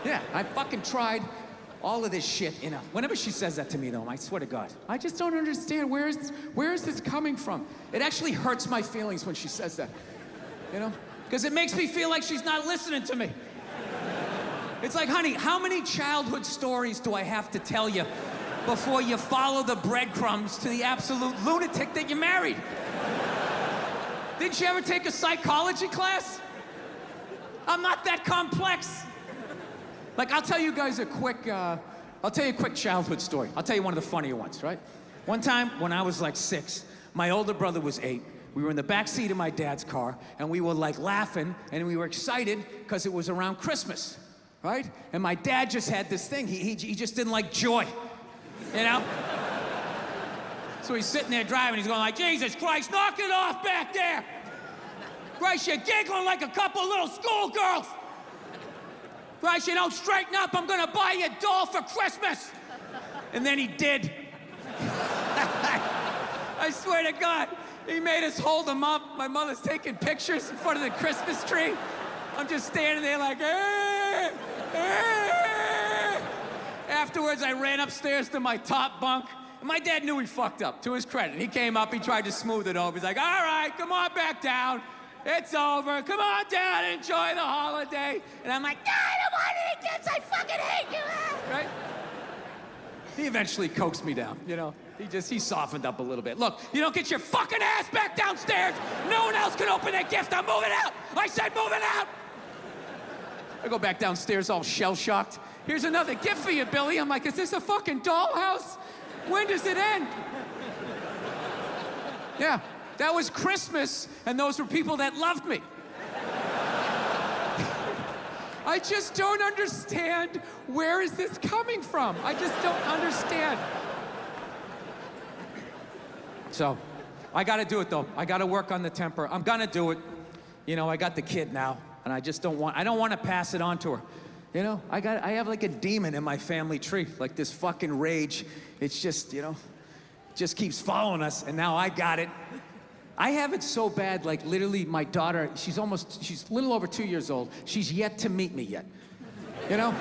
Yeah, I fucking tried all of this shit, you know. Whenever she says that to me, though, I swear to God, I just don't understand. Where is this coming from? It actually hurts my feelings when she says that, you know? Because it makes me feel like she's not listening to me. It's like, honey, how many childhood stories do I have to tell you before you follow the breadcrumbs to the absolute lunatic that you married? Didn't you ever take a psychology class? I'm not that complex. Like, I'll tell you guys a quick childhood story. I'll tell you one of the funnier ones, right? One time when I was like 6, my older brother was 8. We were in the back seat of my dad's car, and we were like laughing, and we were excited because it was around Christmas, right? And my dad just had this thing. He just didn't like joy, you know? So he's sitting there driving. He's going like, Jesus Christ, knock it off back there. Christ, you're giggling like a couple little schoolgirls. Christ, you don't straighten up. I'm going to buy you a doll for Christmas. And then he did. I swear to God, he made us hold him up. My mother's taking pictures in front of the Christmas tree. I'm just standing there like, eh, eh. Afterwards, I ran upstairs to my top bunk. My dad knew he fucked up, to his credit. He came up, he tried to smooth it over. He's like, all right, come on back down. It's over. Come on down and enjoy the holiday. And I'm like, no, I don't want to eat this. I fucking hate you. Right? He eventually coaxed me down, you know. He softened up a little bit. Look, you don't get your fucking ass back downstairs. No one else can open that gift. I'm moving out. I said moving out. I go back downstairs all shell-shocked. Here's another gift for you, Billy. I'm like, is this a fucking dollhouse? When does it end? Yeah, that was Christmas, and those were people that loved me. I just don't understand, where is this coming from? I just don't understand. So, I gotta do it though. I gotta work on the temper. I'm gonna do it. You know, I got the kid now, and I don't want to pass it on to her. You know, I have like a demon in my family tree, like this fucking rage. It's just, you know, just keeps following us, and now I got it. I have it so bad, like literally my daughter, she's a little over 2 years old. She's yet to meet me yet, you know?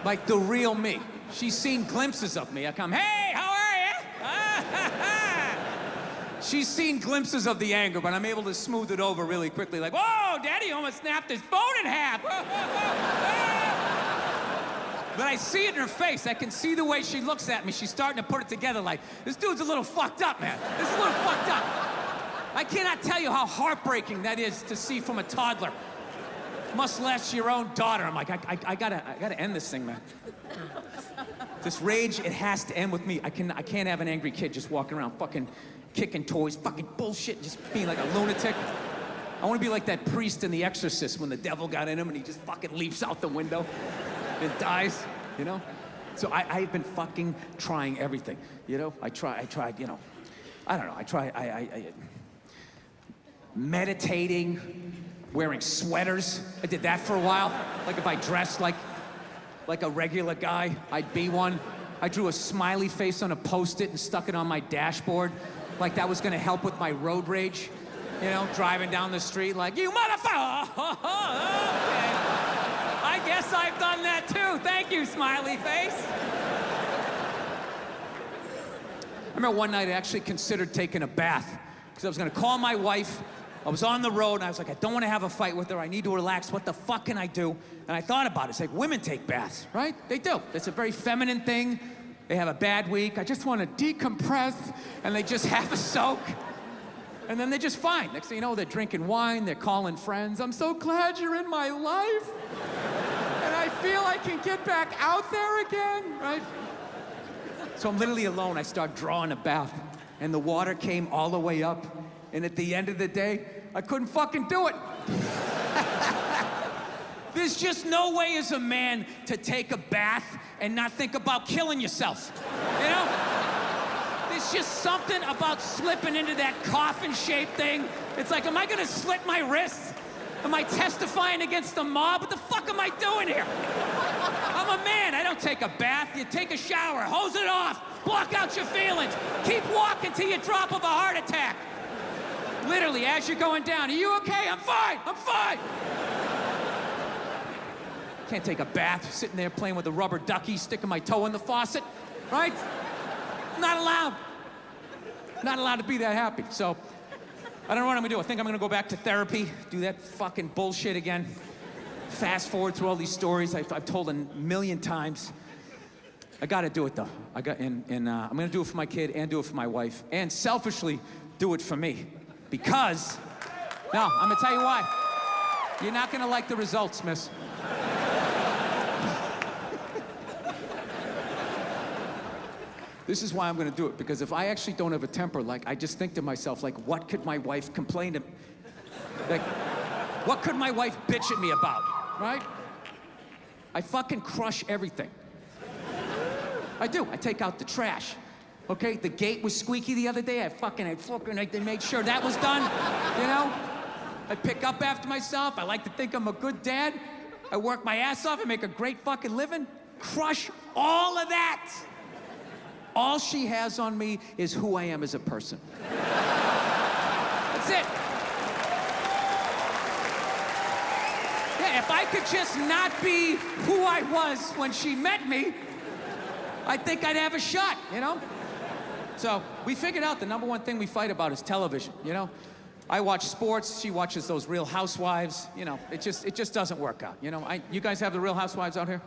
Like the real me. She's seen glimpses of me. I come, hey, how are you? She's seen glimpses of the anger, but I'm able to smooth it over really quickly. Like, whoa, Daddy almost snapped his phone in half. But I see it in her face. I can see the way she looks at me. She's starting to put it together like, this dude's a little fucked up, man. This is a little fucked up. I cannot tell you how heartbreaking that is to see from a toddler. Much less your own daughter. I'm like, I gotta end this thing, man. This rage, it has to end with me. I can't have an angry kid just walking around fucking kicking toys, fucking bullshit, just being like a lunatic. I want to be like that priest in The Exorcist when the devil got in him and he just fucking leaps out the window and dies, you know? So I've been fucking trying everything, you know? I tried, you know, I don't know, I meditating, wearing sweaters. I did that for a while. Like if I dressed like a regular guy, I'd be one. I drew a smiley face on a Post-it and stuck it on my dashboard. Like that was gonna help with my road rage. You know, driving down the street like, you motherfucker! Okay. I guess I've done that too. Thank you, smiley face. I remember one night I actually considered taking a bath because I was gonna call my wife. I was on the road and I was like, I don't wanna have a fight with her. I need to relax. What the fuck can I do? And I thought about it. It's like, women take baths, right? They do. It's a very feminine thing. They have a bad week. I just want to decompress, and they just have a soak. And then they're just fine. Next thing you know, they're drinking wine, they're calling friends. I'm so glad you're in my life. And I feel I can get back out there again, right? So I'm literally alone. I start drawing a bath, and the water came all the way up. And at the end of the day, I couldn't fucking do it. There's just no way as a man to take a bath and not think about killing yourself, you know? There's just something about slipping into that coffin-shaped thing. It's like, am I gonna slit my wrists? Am I testifying against the mob? What the fuck am I doing here? I'm a man, I don't take a bath. You take a shower, hose it off, block out your feelings. Keep walking till you drop of a heart attack. Literally, as you're going down, are you okay? I'm fine, I'm fine. Can't take a bath, sitting there playing with a rubber ducky, sticking my toe in the faucet, right? Not allowed. Not allowed to be that happy. So, I don't know what I'm gonna do. I think I'm gonna go back to therapy, do that fucking bullshit again. Fast forward through all these stories I've told a million times. I gotta do it though. I'm gonna do it for my kid and do it for my wife, and selfishly do it for me. Because, no, I'm gonna tell you why. You're not gonna like the results, miss. This is why I'm gonna do it, because if I actually don't have a temper, like, I just think to myself, like, what could my wife complain to me? Like, what could my wife bitch at me about, right? I fucking crush everything. I do. I take out the trash. Okay, the gate was squeaky the other day. I made sure that was done, you know? I pick up after myself. I like to think I'm a good dad. I work my ass off. I make a great fucking living. Crush all of that. All she has on me is who I am as a person. That's it. Yeah, if I could just not be who I was when she met me, I think I'd have a shot, you know? So we figured out the number one thing we fight about is television, you know? I watch sports, she watches those Real Housewives, you know, it just doesn't work out, you know? You guys have the Real Housewives out here?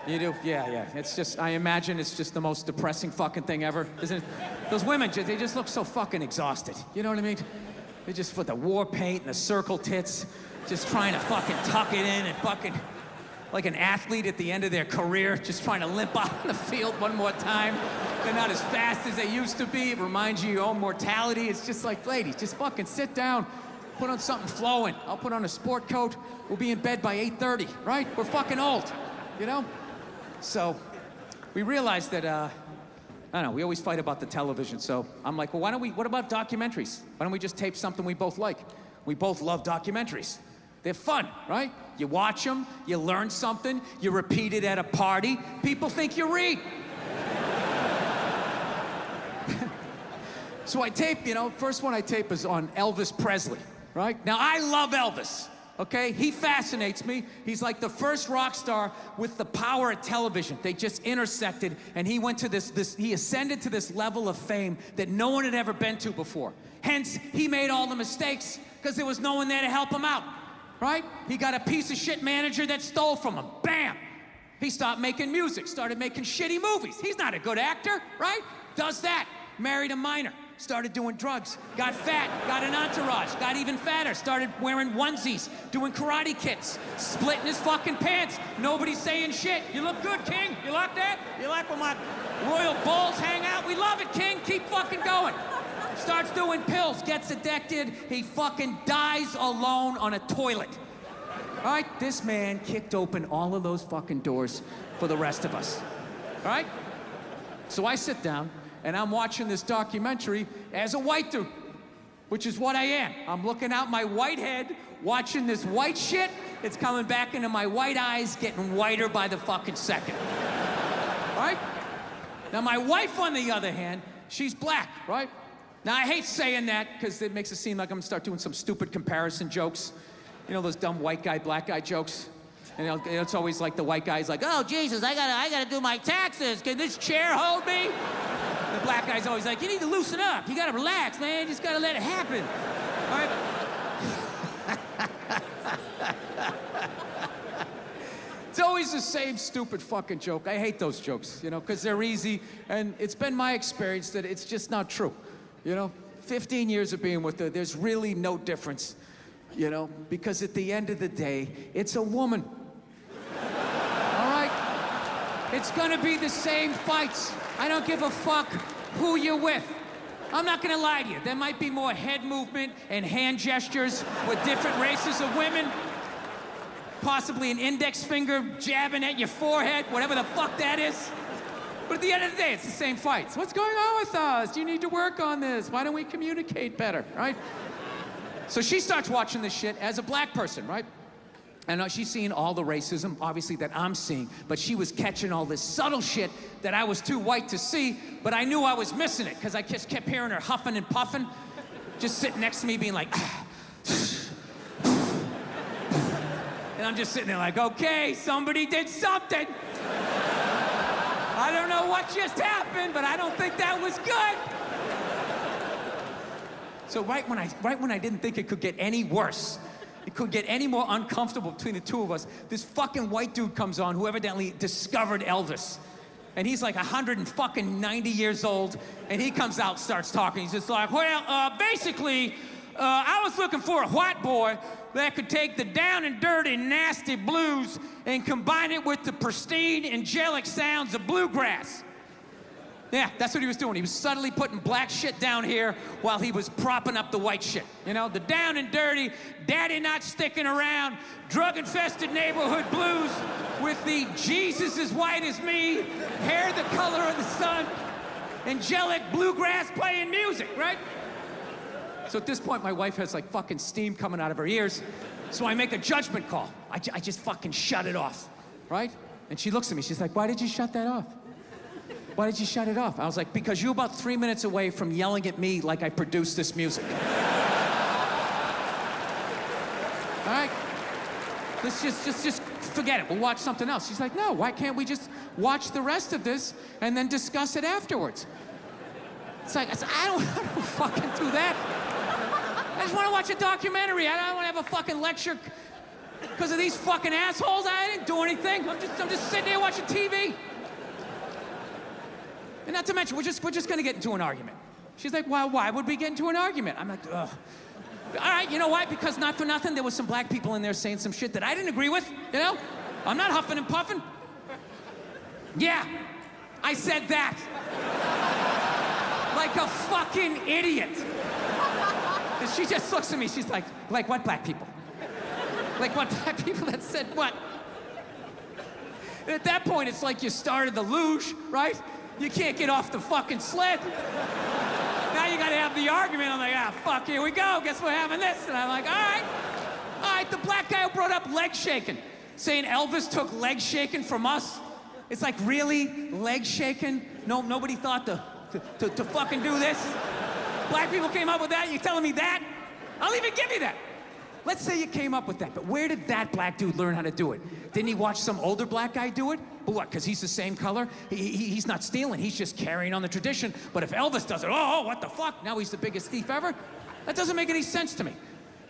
You do? Yeah. It's just, I imagine it's just the most depressing fucking thing ever, isn't it? Those women, they just look so fucking exhausted, you know what I mean? They just put the war paint and the circle tits, just trying to fucking tuck it in and fucking, like an athlete at the end of their career, just trying to limp out on the field one more time. They're not as fast as they used to be. It reminds you of your own mortality. It's just like, ladies, just fucking sit down, put on something flowing. I'll put on a sport coat. We'll be in bed by 8:30, right? We're fucking old, you know? So we realized that, I don't know, we always fight about the television. So I'm like, well, what about documentaries? Why don't we just tape something we both like? We both love documentaries. They're fun, right? You watch them, you learn something, you repeat it at a party, people think you read. So I tape, you know, first one I tape is on Elvis Presley, right? Now, I love Elvis, okay? He fascinates me. He's like the first rock star with the power of television. They just intersected, and he went to he ascended to this level of fame that no one had ever been to before. Hence, he made all the mistakes, because there was no one there to help him out. Right? He got a piece of shit manager that stole from him. Bam! He stopped making music, started making shitty movies. He's not a good actor, right? Does that. Married a minor, started doing drugs, got fat, got an entourage, got even fatter, started wearing onesies, doing karate kicks, splitting his fucking pants. Nobody's saying shit. You look good, King. You like that? You like when my royal bulls hang out? We love it, King. Keep fucking going. Starts doing pills, gets addicted, he fucking dies alone on a toilet. All right? This man kicked open all of those fucking doors for the rest of us. All right? So I sit down, and I'm watching this documentary as a white dude, which is what I am. I'm looking out my white head, watching this white shit. It's coming back into my white eyes, getting whiter by the fucking second. All right? Now, my wife, on the other hand, she's black, right? Now, I hate saying that because it makes it seem like I'm gonna start doing some stupid comparison jokes. You know, those dumb white guy, black guy jokes? And it's always like the white guy's like, oh, Jesus, I gotta do my taxes. Can this chair hold me? The black guy's always like, you need to loosen up. You gotta relax, man. You just gotta let it happen. All right? It's always the same stupid fucking joke. I hate those jokes, you know, because they're easy. And it's been my experience that it's just not true. You know, 15 years of being with her, there's really no difference, you know, because at the end of the day, it's a woman. All right? It's gonna be the same fights. I don't give a fuck who you're with. I'm not gonna lie to you. There might be more head movement and hand gestures with different races of women. Possibly an index finger jabbing at your forehead, whatever the fuck that is. But at the end of the day, it's the same fights. What's going on with us? You need to work on this. Why don't we communicate better, right? So she starts watching this shit as a black person, right? And she's seeing all the racism, obviously, that I'm seeing, but she was catching all this subtle shit that I was too white to see, but I knew I was missing it, because I just kept hearing her huffing and puffing, just sitting next to me being like, and And I'm just sitting there like, okay, somebody did something. I don't know what just happened, but I don't think that was good. So right when I didn't think it could get any worse, it could get any more uncomfortable between the two of us, this fucking white dude comes on who evidently discovered Elvis. And he's like 190 years old, and he comes out, starts talking. He's just like, well, basically, I was looking for a white boy that could take the down and dirty, nasty blues and combine it with the pristine, angelic sounds of bluegrass. Yeah, that's what he was doing. He was subtly putting black shit down here while he was propping up the white shit. You know, the down and dirty, daddy not sticking around, drug-infested neighborhood blues with the Jesus as white as me, hair the color of the sun, angelic bluegrass playing music, right? So at this point, my wife has like fucking steam coming out of her ears. So I make a judgment call. I just fucking shut it off, right? And she looks at me, she's like, why did you shut that off? Why did you shut it off? I was like, because you're about 3 minutes away from yelling at me like I produced this music. All right? Let's just forget it. We'll watch something else. She's like, no, why can't we just watch the rest of this and then discuss it afterwards? It's like, I don't fucking do that. I just want to watch a documentary. I don't want to have a fucking lecture because of these fucking assholes. I didn't do anything. I'm just sitting there watching TV. And not to mention, we're just gonna get into an argument. She's like, well, why would we get into an argument? I'm like, ugh. All right, you know why? Because not for nothing, there was some black people in there saying some shit that I didn't agree with, you know? I'm not huffing and puffing. Yeah, I said that. Like a fucking idiot. And she just looks at me, she's like what black people? Like what black people that said what? And at that point, it's like you started the luge, right? You can't get off the fucking sled. Now you gotta have the argument. I'm like, fuck, here we go. Guess we're having this. And I'm like, all right, the black guy who brought up leg shaking, saying Elvis took leg shaking from us. It's like, really? Leg shaking? No, nobody thought to fucking do this? Black people came up with that? You telling me that? I'll even give you that. Let's say you came up with that, but where did that black dude learn how to do it? Didn't he watch some older black guy do it? But what, because he's the same color? He's not stealing, he's just carrying on the tradition. But if Elvis does it, oh, what the fuck? Now he's the biggest thief ever? That doesn't make any sense to me.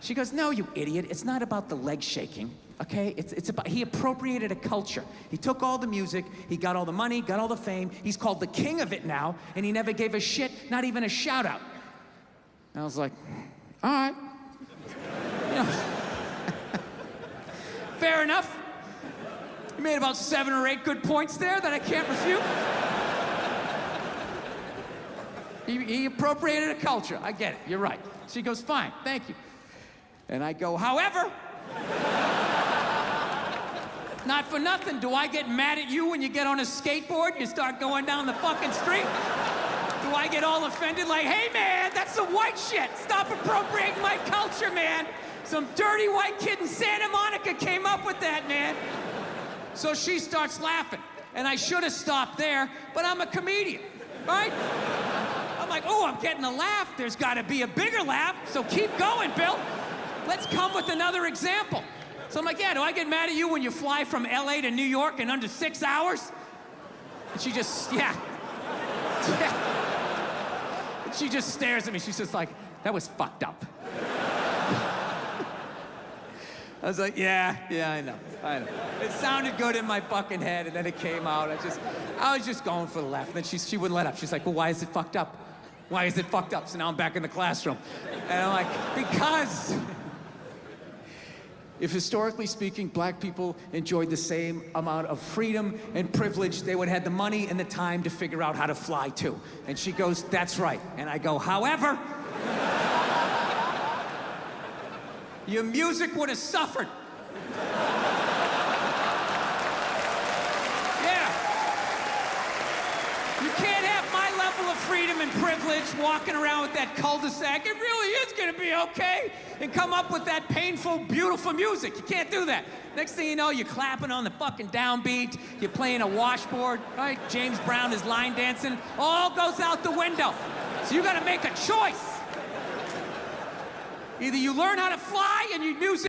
She goes, no, you idiot, it's not about the leg shaking, okay? It's about, he appropriated a culture. He took all the music, he got all the money, got all the fame, he's called the king of it now, and he never gave a shit, not even a shout out. And I was like, all right. You know, fair enough. You made about 7 or 8 good points there that I can't refute. He appropriated a culture. I get it. You're right. She goes, fine, thank you. And I go, however, not for nothing, do I get mad at you when you get on a skateboard, you start going down the fucking street? Do I get all offended like, hey man, that's some white shit. Stop appropriating my culture, man. Some dirty white kid in Santa Monica came up with that, man. So she starts laughing. And I should have stopped there, but I'm a comedian, right? I'm like, oh, I'm getting a laugh. There's gotta be a bigger laugh, so keep going, Bill. Let's come with another example. So I'm like, yeah, do I get mad at you when you fly from LA to New York in under 6 hours? And she just, yeah. And she just stares at me. She's just like, that was fucked up. I was like, yeah, I know. It sounded good in my fucking head, and then it came out. I was just going for the laugh. And then she wouldn't let up. She's like, well, why is it fucked up? Why is it fucked up? So now I'm back in the classroom. And I'm like, because if historically speaking, black people enjoyed the same amount of freedom and privilege, they would have had the money and the time to figure out how to fly too. And she goes, that's right. And I go, however, your music would have suffered. Yeah. You can't have my level of freedom and privilege walking around with that cul-de-sac. It really is gonna be okay. And come up with that painful, beautiful music. You can't do that. Next thing you know, you're clapping on the fucking downbeat. You're playing a washboard, right? James Brown is line dancing. All goes out the window. So you gotta make a choice. Either you learn how to fly and you use